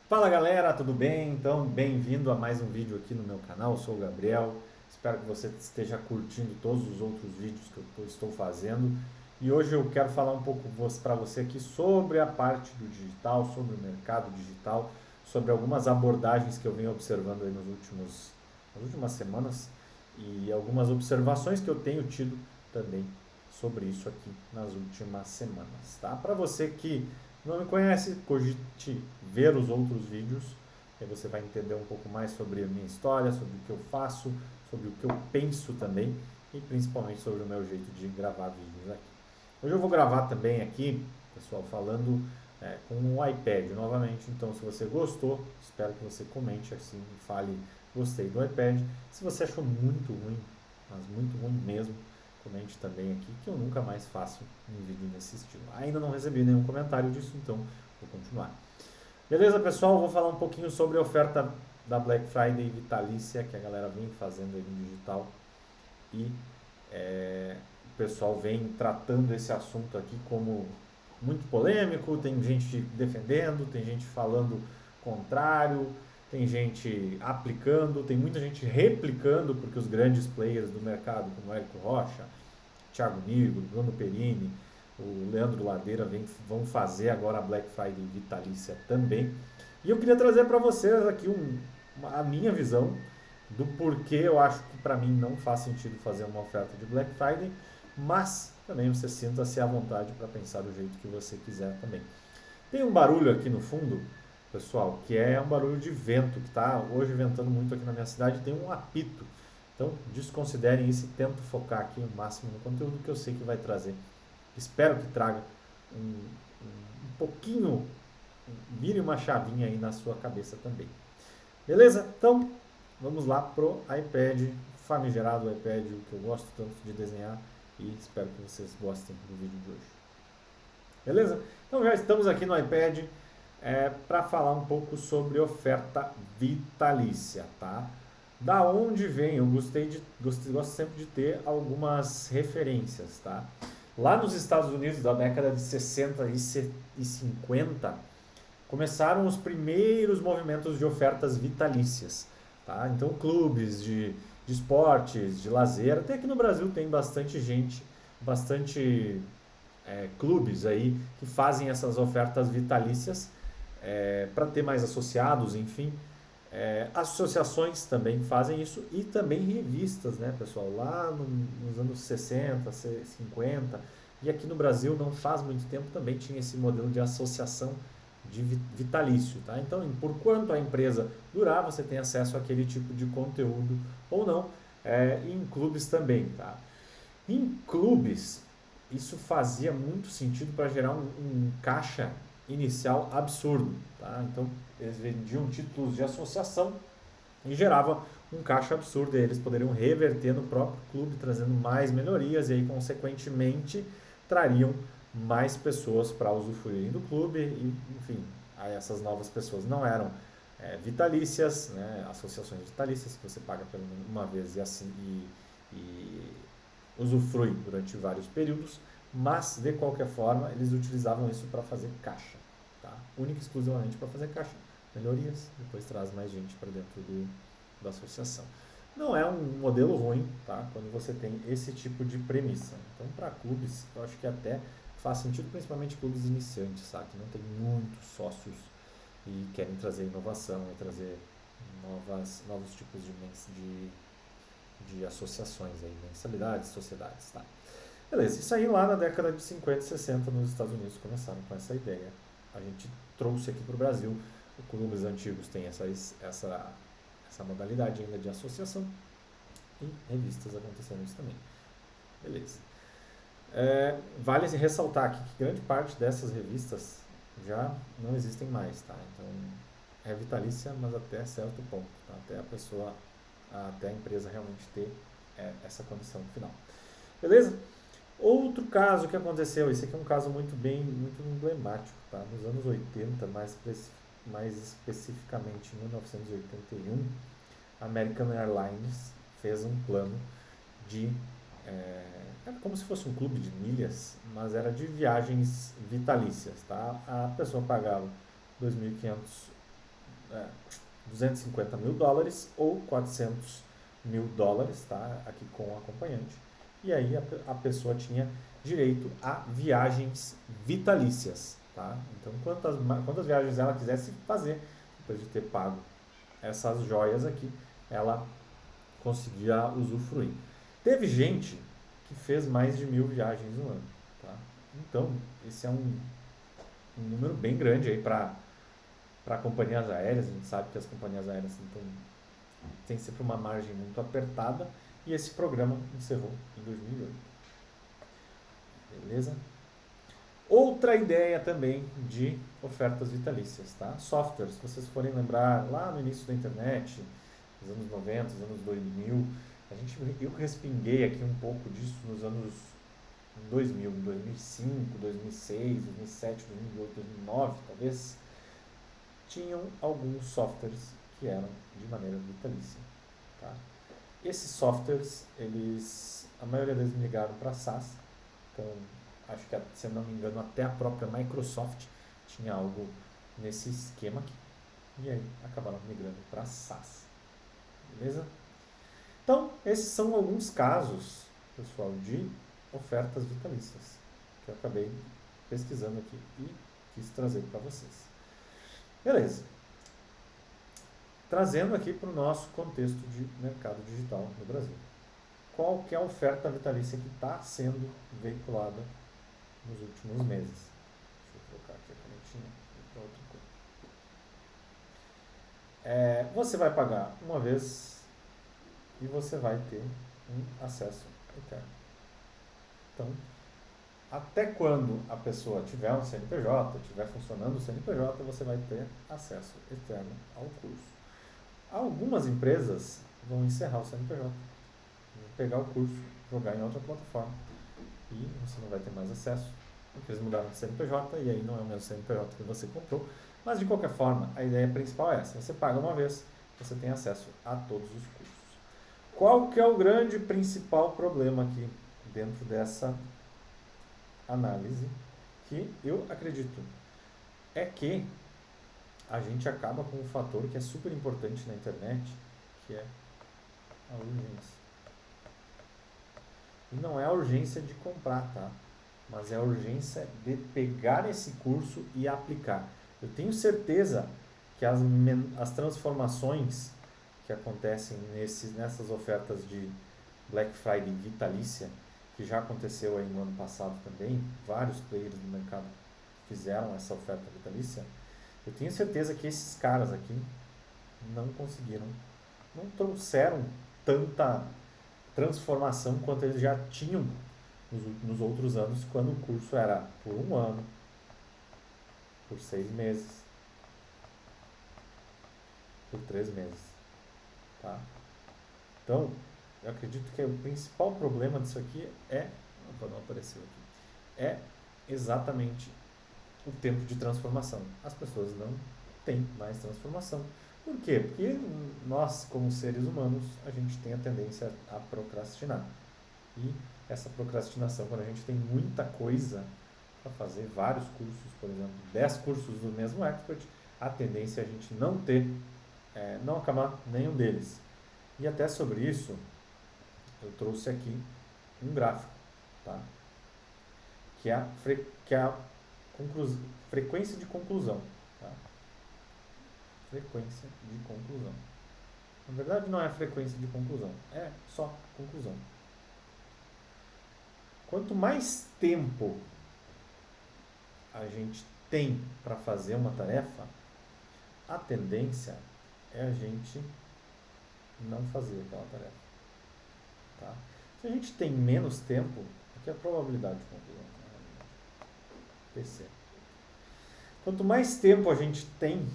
Fala galera, tudo bem? Então, bem-vindo a mais um vídeo aqui no meu canal. Eu sou o Gabriel. Espero que você esteja curtindo todos os outros vídeos que eu estou fazendo. E hoje eu quero falar um pouco para você aqui sobre a parte do digital, sobre o mercado digital, sobre algumas abordagens que eu venho observando aí nas últimas semanas e algumas observações que eu tenho tido também sobre isso aqui nas últimas semanas, tá? Para você que não me conhece, cogite ver os outros vídeos, aí você vai entender um pouco mais sobre a minha história, sobre o que eu faço, sobre o que eu penso também e principalmente sobre o meu jeito de gravar vídeos aqui. Hoje eu vou gravar também aqui, pessoal, falando com o iPad novamente, então se você gostou, espero que você comente assim e fale gostei do iPad. Se você achou muito ruim, mas muito ruim mesmo, comente também aqui que eu nunca mais faço um vídeo nesse estilo. Ainda não recebi nenhum comentário disso, então vou continuar. Beleza, pessoal? Vou falar um pouquinho sobre a oferta da Black Friday vitalícia que a galera vem fazendo aí no digital e o pessoal vem tratando esse assunto aqui como muito polêmico, tem gente defendendo, tem gente falando contrário, tem gente aplicando, tem muita gente replicando, porque os grandes players do mercado, como Érico Rocha, Thiago Nigro, Bruno Perini, o Leandro Ladeira vão fazer agora a Black Friday vitalícia também. E eu queria trazer para vocês aqui a minha visão do porquê eu acho que para mim não faz sentido fazer uma oferta de Black Friday, mas também você sinta-se à vontade para pensar do jeito que você quiser também. Tem um barulho aqui no fundo, pessoal, que é um barulho de vento, que está hoje ventando muito aqui na minha cidade, tem um apito. Então, desconsiderem isso e tento focar aqui o máximo no conteúdo que eu sei que vai trazer. Espero que traga um pouquinho, vire uma chavinha aí na sua cabeça também. Beleza? Então, vamos lá pro iPad, famigerado iPad, o que eu gosto tanto de desenhar e espero que vocês gostem do vídeo de hoje. Beleza? Então já estamos aqui no iPad para falar um pouco sobre oferta vitalícia, tá? Da onde vem? Eu gosto sempre de ter algumas referências, tá? Lá nos Estados Unidos, da década de 60 e 50, começaram os primeiros movimentos de ofertas vitalícias, tá? Então, clubes de esportes, de lazer, até aqui no Brasil tem bastante gente, bastante clubes aí que fazem essas ofertas vitalícias para ter mais associados, enfim. Associações também fazem isso e também revistas, né, pessoal? Lá nos anos 60, 50 e aqui no Brasil não faz muito tempo também tinha esse modelo de associação de vitalício, tá? Então, por quanto a empresa durar, você tem acesso àquele tipo de conteúdo ou não, em clubes também, tá? Em clubes, isso fazia muito sentido para gerar um caixa inicial absurdo, tá? Então, eles vendiam títulos de associação e gerava um caixa absurdo e eles poderiam reverter no próprio clube, trazendo mais melhorias e aí, consequentemente, trariam mais pessoas para usufruírem do clube e, enfim, aí essas novas pessoas não eram vitalícias, né, associações vitalícias que você paga pelo menos uma vez e assim e usufrui durante vários períodos, mas de qualquer forma eles utilizavam isso para fazer caixa, tá? Única e exclusivamente para fazer caixa, melhorias, depois traz mais gente para dentro da associação. Não é um modelo ruim, tá? Quando você tem esse tipo de premissa. Então, para clubes, eu acho que até faz sentido, principalmente clubes iniciantes, sabe? Que não tem muitos sócios e querem trazer inovação e trazer novos tipos de associações aí, mensalidades, sociedades, tá? Beleza, isso aí lá na década de 50 e 60 nos Estados Unidos começaram com essa ideia. A gente trouxe aqui para o Brasil, os clubes antigos têm essa modalidade ainda de associação e revistas acontecendo isso também. Beleza. Vale ressaltar aqui que grande parte dessas revistas já não existem mais, tá? Então é vitalícia, mas até certo ponto, tá? Até a empresa realmente ter essa condição final. Beleza? Outro caso que aconteceu, esse aqui é um caso muito emblemático, tá? Nos anos 80, mais especificamente em 1981, a American Airlines fez um plano de era como se fosse um clube de milhas, mas era de viagens vitalícias, tá? A pessoa pagava 2.500 250 mil dólares ou 400 mil dólares, tá? Aqui com o acompanhante. E aí a pessoa tinha direito a viagens vitalícias, tá? Então, quantas viagens ela quisesse fazer, depois de ter pago essas joias aqui, ela conseguia usufruir. Teve gente que fez mais de 1.000 viagens no ano, tá? Então, esse é um número bem grande aí para companhias aéreas. A gente sabe que as companhias aéreas têm sempre uma margem muito apertada e esse programa encerrou em 2008. Beleza? Outra ideia também de ofertas vitalícias, tá? Softwares, se vocês forem lembrar lá no início da internet, nos anos 90, nos anos 2000, eu respinguei aqui um pouco disso nos anos 2000, 2005, 2006, 2007, 2008, 2009, talvez, tinham alguns softwares que eram de maneira vitalícia, tá? Esses softwares, a maioria deles migraram para SaaS, então acho que, se eu não me engano, até a própria Microsoft tinha algo nesse esquema aqui, e aí acabaram migrando para SaaS, beleza? Então, esses são alguns casos, pessoal, de ofertas vitalícias que eu acabei pesquisando aqui e quis trazer para vocês. Beleza. Trazendo aqui para o nosso contexto de mercado digital no Brasil. Qual que é a oferta vitalícia que está sendo veiculada nos últimos meses? Deixa eu trocar aqui a canetinha para outra coisa. Você vai pagar uma vez e você vai ter um acesso eterno. Então, até quando a pessoa tiver um CNPJ, estiver funcionando o CNPJ, você vai ter acesso eterno ao curso. Algumas empresas vão encerrar o CNPJ, vão pegar o curso, jogar em outra plataforma e você não vai ter mais acesso, porque eles mudaram de CNPJ e aí não é o mesmo CNPJ que você comprou. Mas de qualquer forma, a ideia principal é essa: você paga uma vez, você tem acesso a todos os cursos. Qual que é o grande principal problema aqui dentro dessa análise, que eu acredito é que a gente acaba com um fator que é super importante na internet, que é a urgência. E não é a urgência de comprar, tá? Mas é a urgência de pegar esse curso e aplicar. Eu tenho certeza que as transformações que acontecem nessas ofertas de Black Friday vitalícia, que já aconteceu aí no ano passado também, vários players do mercado fizeram essa oferta vitalícia, eu tenho certeza que esses caras aqui não conseguiram, não trouxeram tanta transformação quanto eles já tinham nos outros anos, quando o curso era por 1 ano, por 6 meses, por 3 meses, tá? Então, eu acredito que o principal problema disso aqui não apareceu aqui, é exatamente o tempo de transformação. As pessoas não têm mais transformação. Por quê? Porque nós, como seres humanos, a gente tem a tendência a procrastinar. E essa procrastinação, quando a gente tem muita coisa para fazer, vários cursos, por exemplo, 10 cursos do mesmo expert, a tendência é a gente não ter, não acabar nenhum deles. E até sobre isso, eu trouxe aqui um gráfico, tá? Que é a frequência de conclusão, tá? Frequência de conclusão. Na verdade, não é frequência de conclusão, é só conclusão. Quanto mais tempo a gente tem para fazer uma tarefa, a tendência é a gente não fazer aquela tarefa, tá? Se a gente tem menos tempo, aqui é a probabilidade de conclusão, PC. Quanto mais tempo a gente tem,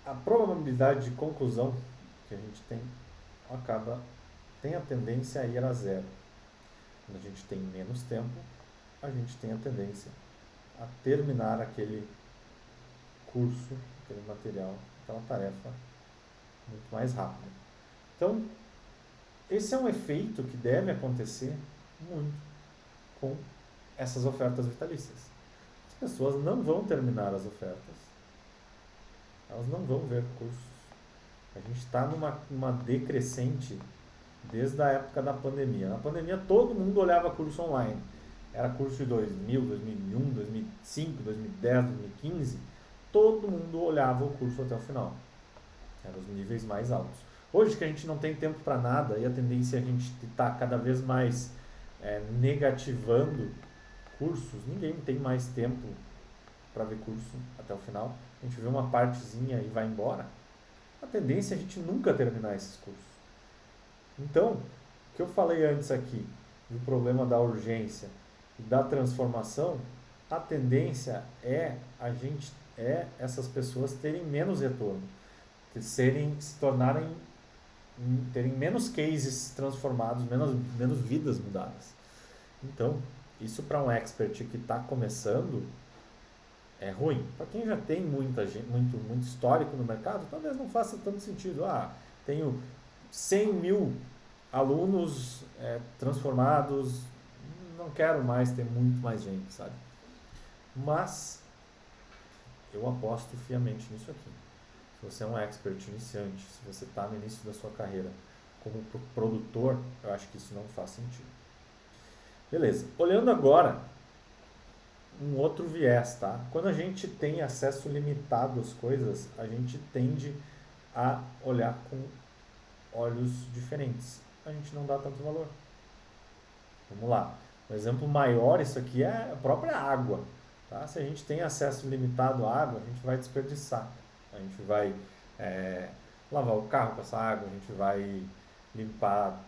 a probabilidade de conclusão que a gente tem tem a tendência a ir a zero. Quando a gente tem menos tempo, a gente tem a tendência a terminar aquele curso, aquele material, aquela tarefa muito mais rápido. Então, esse é um efeito que deve acontecer muito com essas ofertas vitalícias. As pessoas não vão terminar as ofertas. elas não vão ver cursos. A gente está numa decrescente desde a época da pandemia. Na pandemia todo mundo olhava curso online. Era curso de 2000, 2001, 2005, 2010, 2015. Todo mundo olhava o curso até o final. Eram os níveis mais altos. Hoje que a gente não tem tempo para nada e a tendência é a gente estar cada vez mais negativando cursos, ninguém tem mais tempo para ver curso até o final. A gente vê uma partezinha e vai embora. A tendência é a gente nunca terminar esses cursos. Então, o que eu falei antes aqui, do problema da urgência e da transformação, a tendência é essas pessoas terem menos retorno, terem menos cases transformados, menos vidas mudadas. Então, isso para um expert que está começando é ruim. Para quem já tem muito histórico no mercado, talvez não faça tanto sentido. Tenho 100 mil alunos transformados, não quero mais ter muito mais gente, sabe? Mas eu aposto fiamente nisso aqui. Se você é um expert iniciante, se você está no início da sua carreira como produtor, eu acho que isso não faz sentido. Beleza. Olhando agora um outro viés, tá? Quando a gente tem acesso limitado às coisas, a gente tende a olhar com olhos diferentes. A gente não dá tanto valor. Vamos lá. Um exemplo maior, isso aqui é a própria água. Tá? Se a gente tem acesso limitado à água, a gente vai desperdiçar. A gente vai lavar o carro com essa água, a gente vai limpar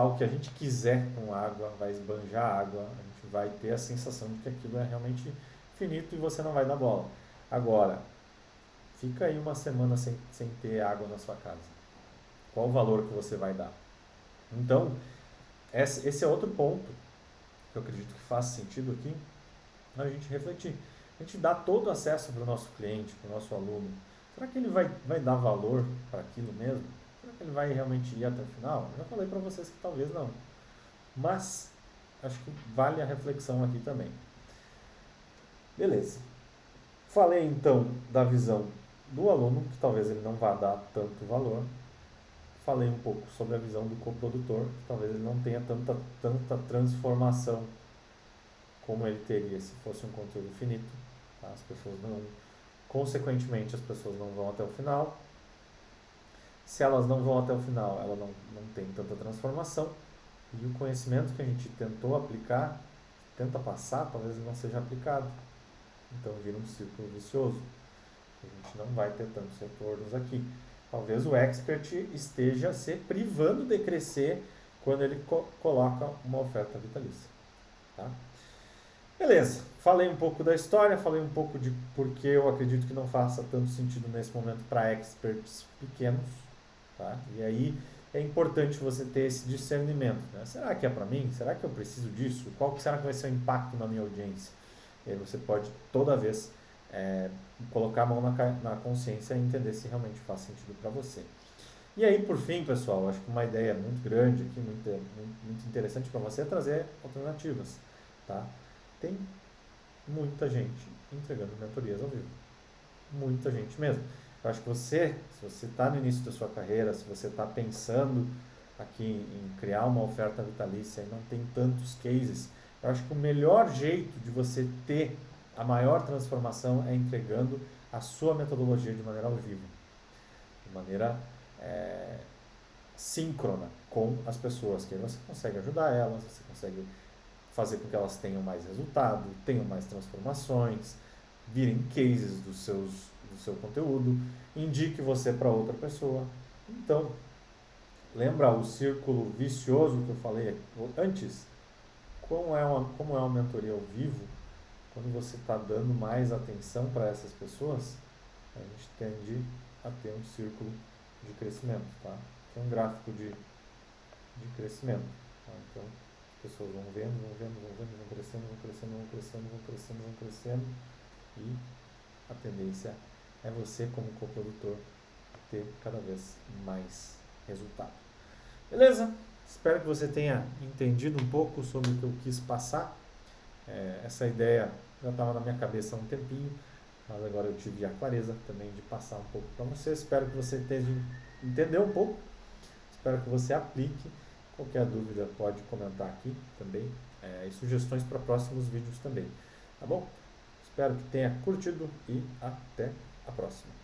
o que a gente quiser com água, vai esbanjar água, a gente vai ter a sensação de que aquilo é realmente finito e você não vai dar bola. Agora, fica aí uma semana sem ter água na sua casa. Qual o valor que você vai dar? Então, esse é outro ponto que eu acredito que faz sentido aqui, a gente refletir. A gente dá todo o acesso para o nosso cliente, para o nosso aluno. Será que ele vai dar valor para aquilo mesmo? Será que ele vai realmente ir até o final? Eu já falei para vocês que talvez não. Mas, acho que vale a reflexão aqui também. Beleza. Falei então da visão do aluno, que talvez ele não vá dar tanto valor. Falei um pouco sobre a visão do coprodutor, que talvez ele não tenha tanta transformação como ele teria se fosse um conteúdo finito. Tá? Consequentemente, as pessoas não vão até o final. Se elas não vão até o final, ela não tem tanta transformação. E o conhecimento que a gente tentou aplicar, tenta passar, talvez não seja aplicado. Então vira um círculo vicioso. A gente não vai ter tantos retornos aqui. Talvez o expert esteja se privando de crescer quando ele coloca uma oferta vitalícia. Tá? Beleza, falei um pouco da história, falei um pouco de por que eu acredito que não faça tanto sentido nesse momento para experts pequenos. Tá? E aí é importante você ter esse discernimento. Né? Será que é para mim? Será que eu preciso disso? Qual será que vai ser o impacto na minha audiência? E aí você pode toda vez colocar a mão na consciência e entender se realmente faz sentido para você. E aí, por fim, pessoal, acho que uma ideia muito grande aqui, muito interessante para você é trazer alternativas. Tá? Tem muita gente entregando mentorias ao vivo. Muita gente mesmo. Eu acho que se você está no início da sua carreira, se você está pensando aqui em criar uma oferta vitalícia e não tem tantos cases, eu acho que o melhor jeito de você ter a maior transformação é entregando a sua metodologia de maneira ao vivo, de maneira síncrona com as pessoas, que aí você consegue ajudar elas, você consegue fazer com que elas tenham mais resultado, tenham mais transformações, virem cases do seu conteúdo, indique você para outra pessoa. Então, lembra o círculo vicioso que eu falei antes? Como é uma mentoria ao vivo, quando você está dando mais atenção para essas pessoas, a gente tende a ter um círculo de crescimento, tá? Que é um gráfico de crescimento. Tá? Então, as pessoas vão vendo, vão crescendo, e a tendência é você, como coprodutor, ter cada vez mais resultado. Beleza? Espero que você tenha entendido um pouco sobre o que eu quis passar. Essa ideia já estava na minha cabeça há um tempinho. mas agora eu tive a clareza também de passar um pouco para você. Espero que você entendeu um pouco, espero que você aplique. Qualquer dúvida pode comentar aqui também, e sugestões para próximos vídeos também, tá bom? Espero que tenha curtido e até a próxima.